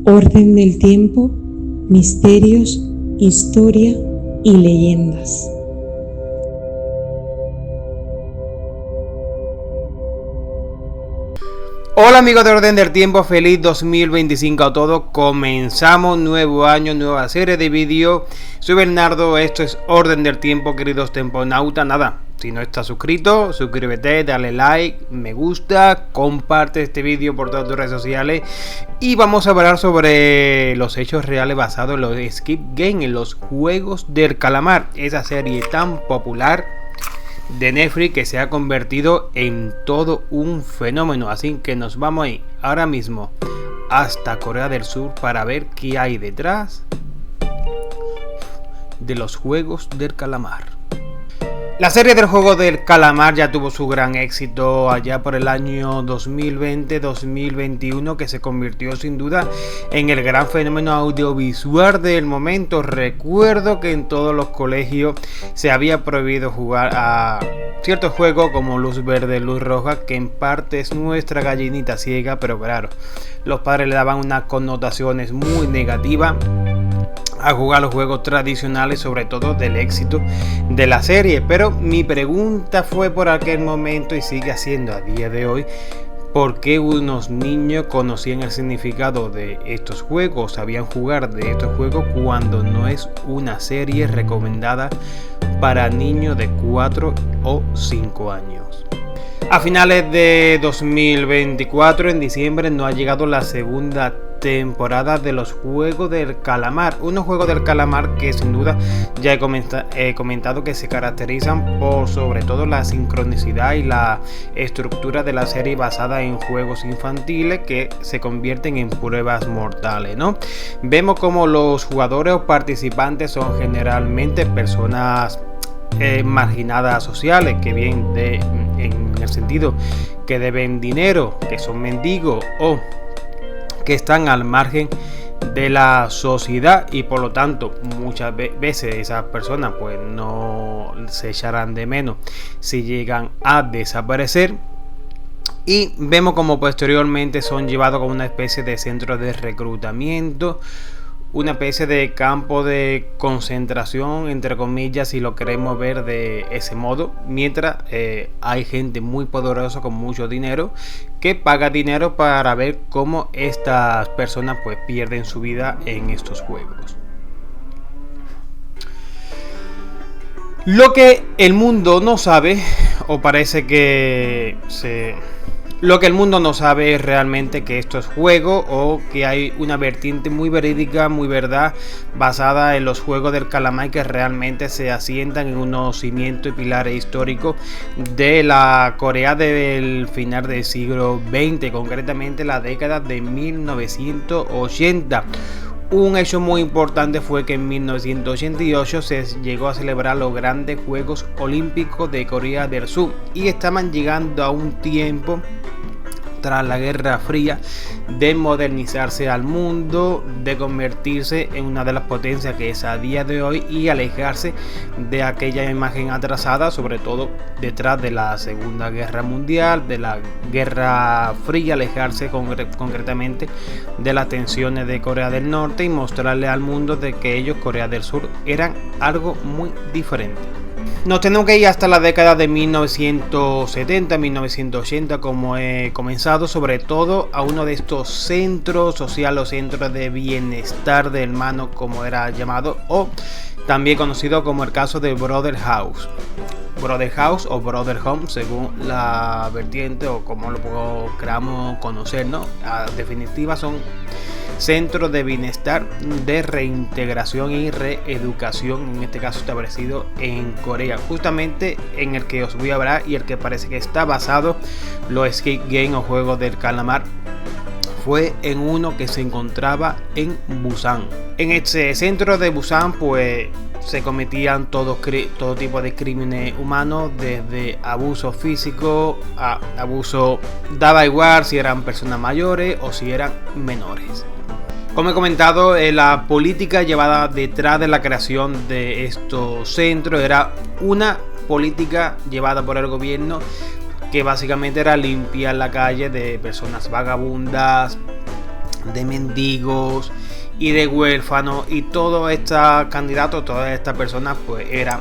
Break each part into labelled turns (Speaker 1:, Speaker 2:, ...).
Speaker 1: Orden del tiempo, misterios, historia y leyendas.
Speaker 2: Hola amigos de Orden del Tiempo, feliz 2025 a todos. Comenzamos nuevo año, nueva serie de vídeos. Soy Bernardo, esto es Orden del Tiempo, queridos temponautas. Nada, si no estás suscrito, suscríbete, dale like, me gusta, comparte este vídeo por todas tus redes sociales. Y vamos a hablar sobre los hechos reales basados en los Squid Game, en los Juegos del Calamar, esa serie tan popular de Netflix que se ha convertido en todo un fenómeno. Así que nos vamos a ir ahora mismo hasta Corea del Sur para ver qué hay detrás de los Juegos del Calamar. La serie del Juego del Calamar ya tuvo su gran éxito allá por el año 2020-2021, que se convirtió sin duda en el gran fenómeno audiovisual del momento. Recuerdo que en todos los colegios se había prohibido jugar a ciertos juegos como luz verde, luz roja, que en parte es nuestra gallinita ciega, pero claro, los padres le daban unas connotaciones muy negativas a jugar los juegos tradicionales, sobre todo del éxito de la serie. Pero mi pregunta fue por aquel momento y sigue siendo a día de hoy: ¿por qué unos niños conocían el significado de estos juegos, sabían jugar de estos juegos cuando no es una serie recomendada para niños de 4 o 5 años? A finales de 2024, en diciembre, no ha llegado la segunda temporada de los Juegos del Calamar, unos Juegos del Calamar que sin duda ya he comentado que se caracterizan por sobre todo la sincronicidad y la estructura de la serie basada en juegos infantiles que se convierten en pruebas mortales, ¿no? Vemos como los jugadores o participantes son generalmente personas marginadas sociales, que bien en el sentido que deben dinero, que son mendigos o que están al margen de la sociedad, y por lo tanto muchas veces esas personas pues no se echarán de menos si llegan a desaparecer. Y vemos como posteriormente son llevados como una especie de centro de reclutamiento, una especie de campo de concentración, entre comillas, si lo queremos ver de ese modo, mientras hay gente muy poderosa con mucho dinero que paga dinero para ver cómo estas personas pues pierden su vida en estos juegos. Lo que el mundo no sabe, o parece que lo que el mundo no sabe es realmente que esto es juego, o que hay una vertiente muy verídica, muy verdad, basada en los Juegos del Calamar, que realmente se asientan en unos cimientos y pilares históricos de la Corea del final del siglo XX, concretamente la década de 1980. Un hecho muy importante fue que en 1988 se llegó a celebrar los grandes Juegos Olímpicos de Corea del Sur, y estaban llegando a un tiempo tras la Guerra Fría de modernizarse al mundo, de convertirse en una de las potencias que es a día de hoy y alejarse de aquella imagen atrasada, sobre todo detrás de la Segunda Guerra Mundial, de la Guerra Fría, alejarse concretamente de las tensiones de Corea del Norte y mostrarle al mundo de que ellos, Corea del Sur, eran algo muy diferente. Nos tenemos que ir hasta la década de 1970-1980, como he comenzado, sobre todo a uno de estos centros sociales o centros de bienestar de hermanos, como era llamado, o también conocido como el caso de Brother House. Brother House o Brother Home, según la vertiente o como lo queramos conocer, ¿no? En definitiva son centros de bienestar, de reintegración y reeducación, en este caso establecido en Corea, justamente en el que os voy a hablar y el que parece que está basado los Squid Game o Juegos del Calamar. Fue en uno que se encontraba en Busan. En este centro de Busan pues se cometían todo tipo de crímenes humanos, desde abuso físico a abuso, daba igual si eran personas mayores o si eran menores. Como he comentado, la política llevada detrás de la creación de estos centros era una política llevada por el gobierno, que básicamente era limpiar la calle de personas vagabundas, de mendigos y de huérfanos, y todo esta candidato, todas estas personas pues era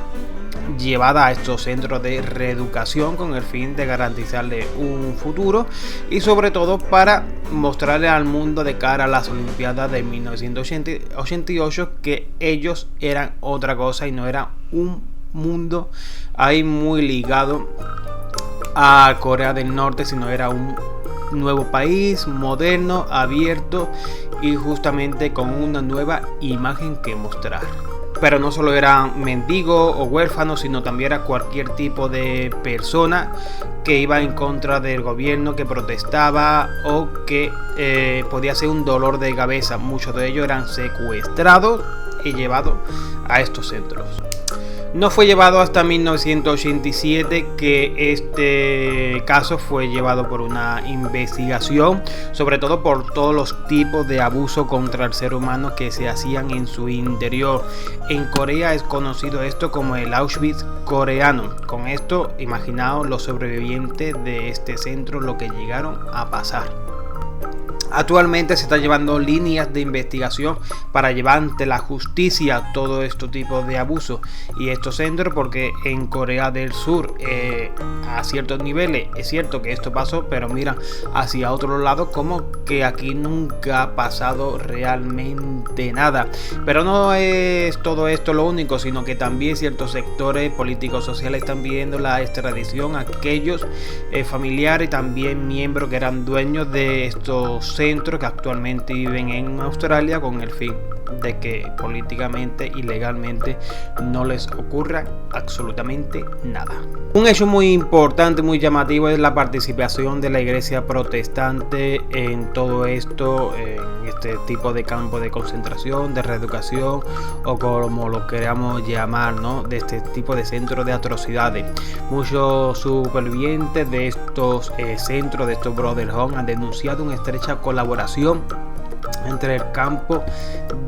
Speaker 2: llevada a estos centros de reeducación con el fin de garantizarle un futuro y sobre todo para mostrarle al mundo de cara a las Olimpiadas de 1988 que ellos eran otra cosa y no era un mundo ahí muy ligado a Corea del Norte, sino era un nuevo país moderno, abierto y justamente con una nueva imagen que mostrar. Pero no solo eran mendigos o huérfanos, sino también era cualquier tipo de persona que iba en contra del gobierno, que protestaba o que podía ser un dolor de cabeza. Muchos de ellos eran secuestrados y llevados a estos centros. No fue llevado hasta 1987 que este caso fue llevado por una investigación, sobre todo por todos los tipos de abuso contra el ser humano que se hacían en su interior. En Corea es conocido esto como el Auschwitz coreano. Con esto, imaginaos los sobrevivientes de este centro lo que llegaron a pasar. Actualmente se está llevando líneas de investigación para llevar ante la justicia todo este tipo de abusos y estos centros, porque en Corea del Sur a ciertos niveles es cierto que esto pasó, pero mira hacia otro lado como que aquí nunca ha pasado realmente nada. Pero no es todo esto lo único, sino que también ciertos sectores políticos sociales están pidiendo la extradición a aquellos familiares y también miembros que eran dueños de estos centros que actualmente viven en Australia, con el fin de que políticamente y legalmente no les ocurra absolutamente nada. Un hecho muy importante, muy llamativo, es la participación de la iglesia protestante en todo esto, en este tipo de campo de concentración, de reeducación o como lo queramos llamar, ¿no? De este tipo de centros de atrocidades. Muchos supervivientes de estos centros, de estos Brother Home, han denunciado una estrecha colaboración entre el campo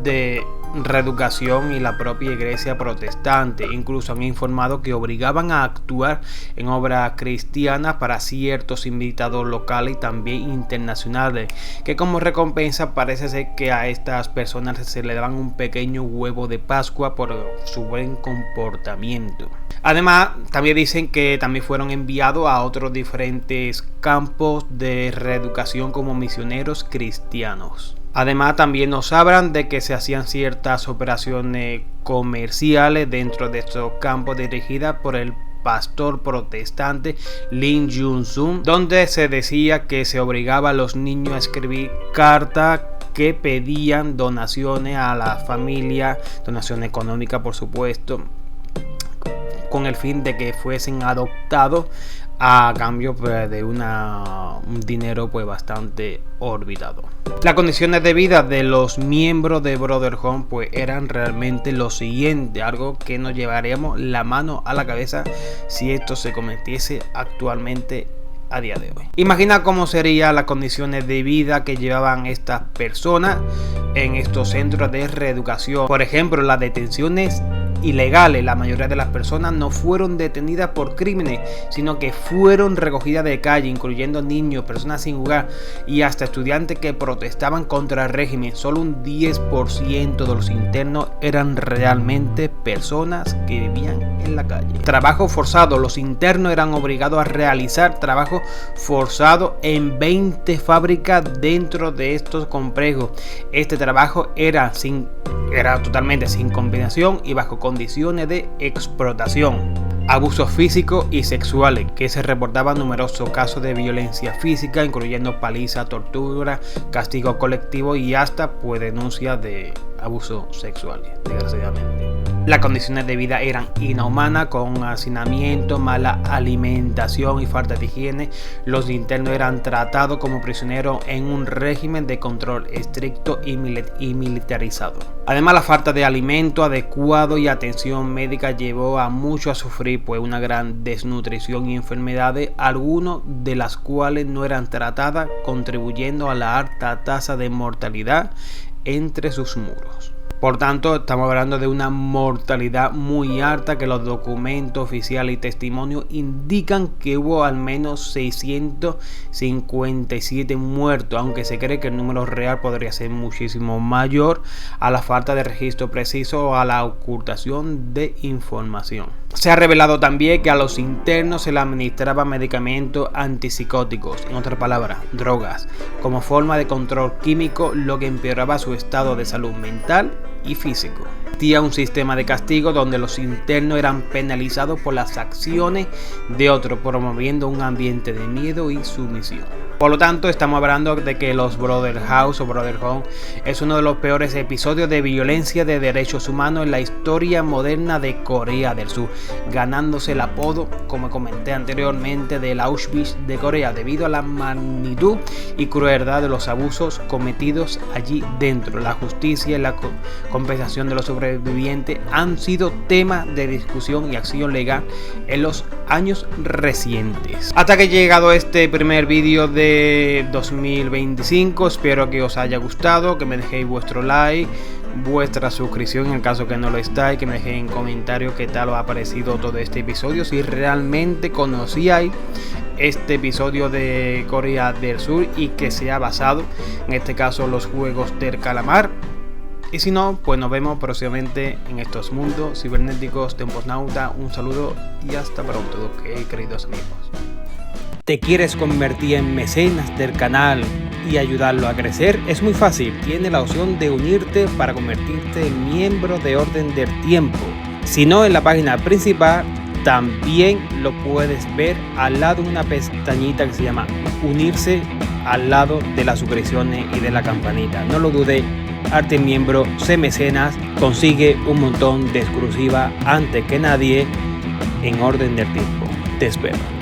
Speaker 2: de reeducación y la propia iglesia protestante. Incluso han informado que obligaban a actuar en obras cristianas para ciertos invitados locales y también internacionales, que como recompensa parece ser que a estas personas se le daban un pequeño huevo de Pascua por su buen comportamiento. Además, también dicen que también fueron enviados a otros diferentes campos de reeducación como misioneros cristianos. Además, también nos hablan de que se hacían ciertas operaciones comerciales dentro de estos campos dirigidas por el pastor protestante Lim Jung-sung, donde se decía que se obligaba a los niños a escribir cartas que pedían donaciones a la familia, donación económica por supuesto, con el fin de que fuesen adoptados a cambio de un dinero pues bastante orbitado. Las condiciones de vida de los miembros de Brother Home pues eran realmente lo siguiente, algo que nos llevaríamos la mano a la cabeza si esto se cometiese actualmente a día de hoy. Imagina cómo serían las condiciones de vida que llevaban estas personas en estos centros de reeducación. Por ejemplo, las detenciones ilegales. La mayoría de las personas no fueron detenidas por crímenes, sino que fueron recogidas de calle, incluyendo niños, personas sin hogar y hasta estudiantes que protestaban contra el régimen. Solo un 10% de los internos eran realmente personas que vivían en la calle. Trabajo forzado. Los internos eran obligados a realizar trabajo forzado en 20 fábricas dentro de estos complejos. Este trabajo era totalmente sin combinación y bajo condiciones de explotación, abusos físicos y sexuales, que se reportaban numerosos casos de violencia física, incluyendo paliza, tortura, castigo colectivo y hasta pues denuncias de abusos sexuales, desgraciadamente. Las condiciones de vida eran inhumanas, con hacinamiento, mala alimentación y falta de higiene. Los internos eran tratados como prisioneros en un régimen de control estricto y militarizado. Además, la falta de alimento adecuado y atención médica llevó a muchos a sufrir pues una gran desnutrición y enfermedades, algunas de las cuales no eran tratadas, contribuyendo a la alta tasa de mortalidad entre sus muros. Por tanto, estamos hablando de una mortalidad muy alta, que los documentos oficiales y testimonios indican que hubo al menos 657 muertos, aunque se cree que el número real podría ser muchísimo mayor a la falta de registro preciso o a la ocultación de información. Se ha revelado también que a los internos se les administraba medicamentos antipsicóticos, en otras palabras, drogas, como forma de control químico, lo que empeoraba su estado de salud mental y físico. Existía un sistema de castigo donde los internos eran penalizados por las acciones de otros, promoviendo un ambiente de miedo y sumisión. Por lo tanto, estamos hablando de que los Brother House o Brother Home es uno de los peores episodios de violencia de derechos humanos en la historia moderna de Corea del Sur, ganándose el apodo, como comenté anteriormente, del Auschwitz de Corea, debido a la magnitud y crueldad de los abusos cometidos allí dentro. La justicia y la compensación de los sobrevivientes han sido tema de discusión y acción legal en los años recientes. Hasta que he llegado a este primer vídeo de 2025, espero que os haya gustado, que me dejéis vuestro like, vuestra suscripción en el caso que no lo estáis, que me dejéis en comentarios qué tal os ha parecido todo este episodio, si realmente conocíais este episodio de Corea del Sur y que se ha basado en este caso los juegos del calamar. Y si no, pues nos vemos próximamente en estos mundos cibernéticos de un postnauta. Un saludo y hasta pronto, queridos amigos. ¿Te quieres convertir en mecenas del canal y ayudarlo a crecer? Es muy fácil, tienes la opción de unirte para convertirte en miembro de Orden del Tiempo. Si no, en la página principal también lo puedes ver al lado de una pestañita que se llama Unirse, al lado de las suscripciones y de la campanita. No lo dudes, hazte miembro, sé mecenas, consigue un montón de exclusiva antes que nadie en Orden del Tiempo. Te espero.